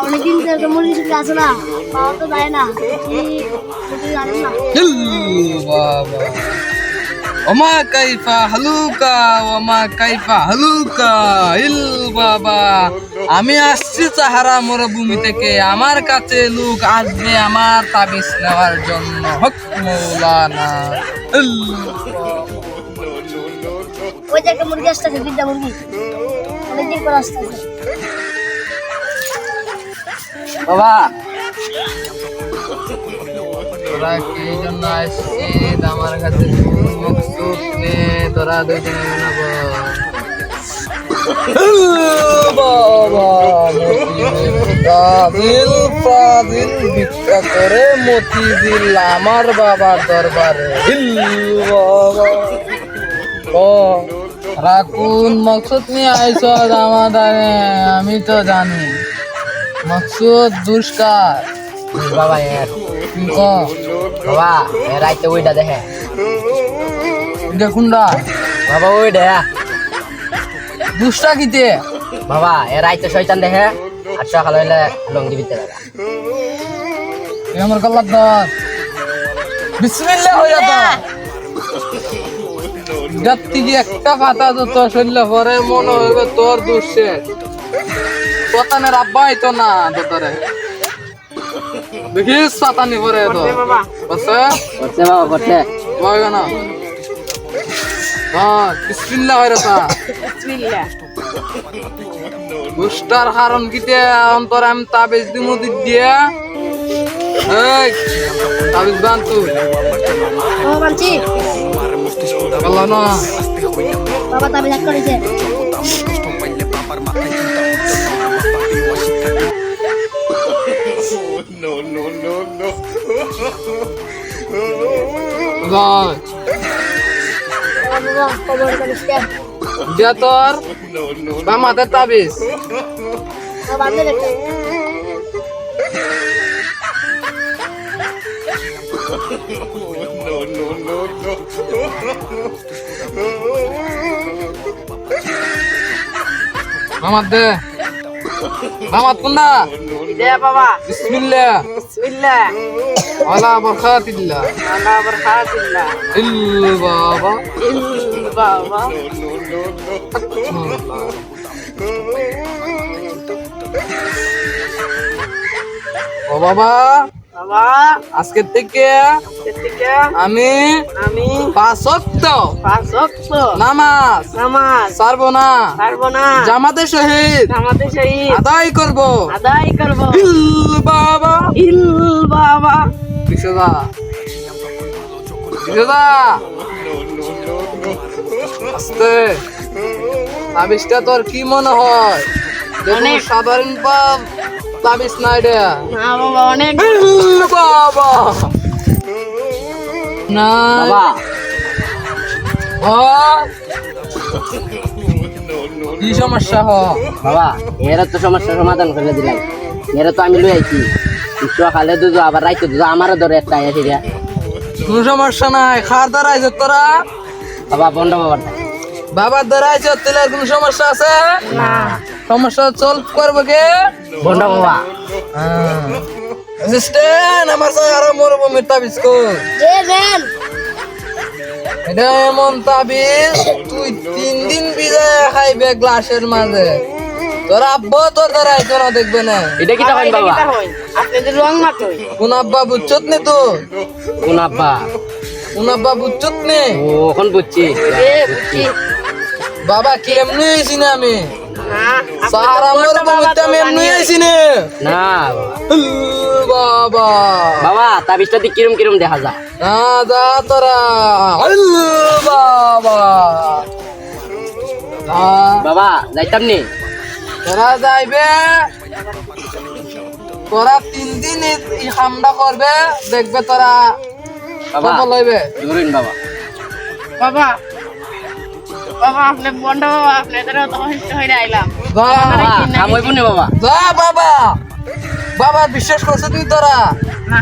অনেকদিন থেকে মুরগি টুকরি আছে না, পাওয়া তো যায় না। জানেন না বাবা ওমা কাইফা হালুকা ওমা কাইফা হালুকা ইল বাবা আমি আসছি সাহারা মরুভূমি থেকে আমার কাছে লোক আসবে আমার তাবিজ নেওয়ার জন্য হক মৌলানা ওই যে একটা মুরগি আসতেছে, বিদ্যা মুরগি অনেকদিন পর আসতেছে। বাবা তোরা কি জন্য আসছিস আমার কাছে মকসুদ নে তোরা দুইজনে জানাবো ফাদিল ভিক্ষা করে মতি দিল আমার বাবার দরবারে রাকুন মকসুদ নিয়ে আইস আমাদারে আমি তো জানি মকসুদ দুষ্কার বাবা বাবা রাইতে ওইটা দেখে দেখুনরা বাবা ওইটা দুষ্টা কিতে বাবা রাইতে শয়তান দেখে আর সকাল হইলে লঙ্গি দিতে লাগা আমার কল্লার দর বিসমিল্লাহ হয়ে যা যাত্তি একটা পাতা তো তোর শরীরে পরে মনে হইবে তোর দুষে পতানের আব্বাই তো না তোরে দেখিস পাতানি পরে তো বসে করছে বাবা করছে বইবে না হ্যাঁ বিসমিল্লাহ হয়ে যা বিসমিল্লাহ। বুস্টার কারণ কিতে অন্তর আমি তাবিজ দিমু দিয়া এই তাবিজ বান্তু বাবা বানছি, বললো না বাবা তাবে হাত করেছে। ভাই বাবা খবর করিস কেন? যে তোর বাম হাতের তাবিজ বাবা বাঁধে রেখে মামাত দে মামাত কোনটা দে বাবা। বিসমিল্লাহ বিসমিল্লাহ আলা বরকাতিল্লাহ আল্লাহ বরকাতিল্লাহ ইল বাবা ইল বাবা। ও বাবা বাবা আজকে থেকে থেকে আমি আমি 5 ওয়াক্ত 5 ওয়াক্ত নামাজ নামাজ ছাড়বো না ছাড়বো না, জামাতে শহীদ আমাদের শহীদ আদায় করব আদায় করবো। ইল বাবা ইল বাবা বিশদা বিশদা আস্তে তাবিজটা তোর কি মনে হয় অনেক। সাধারণ তাবিজ নাই রে না বাবা অনেক। ইল বাবা না বাবা ও কি সমস্যা হ বাবা এরা তো সমস্যার সমাধান করে দিলাম, এরা তো আমি লই আইছি সকালে দুধ আবার রাইতে দুধ আমারও ধরে একটা এসে দিয়া কোন সমস্যা নাই খার দাঁড়াইছ তোরা বাবা বন্ধ বাবার বাবার দাঁড়াইছ তেলের কোন সমস্যা আছে না সমস্যা সলভ করবো কে বন্ধ বাবা অ্যাসিস্ট্যান্ট আমার সারা মরুভূমির তাবিজ কর দে দেন। এটা এমন তাবিজ তুই 3 দিন বিজয় খাইবে গ্লাসের মাঝে তোর আব্বা তোর দাঁড়াইছ না দেখবে না এটা কি তখন বাবা আপনি যে রং মাতই কোন আব্বা বুঝছত নে তো কোন আব্বা কোন আব্বা বুঝছত নে ও এখন বুঝছি এ বুঝছি বাবা কি এমনি হয়েছি না আমি না সারা মরুভূমিতে আমি এমনি হয়েছি না না বাবা বাবা তাবিজটাতে কিরম কিরম দেখা যায় না যা তোরা বাবা বাবা যাইতাম নি তোরা যাইবে তোরা 3 দিন এই কামটা করবে দেখবে তোরা বাবা সফল হইবে ধরুন বাবা বাবা বাবা আপনি বন্ধ বাবা আপনি এদের তো হইতে হইরা আইলাম। যা বাবা কাম হইব নি বাবা যা বাবা বাবা বিশ্বাস করছিস নি তোরা না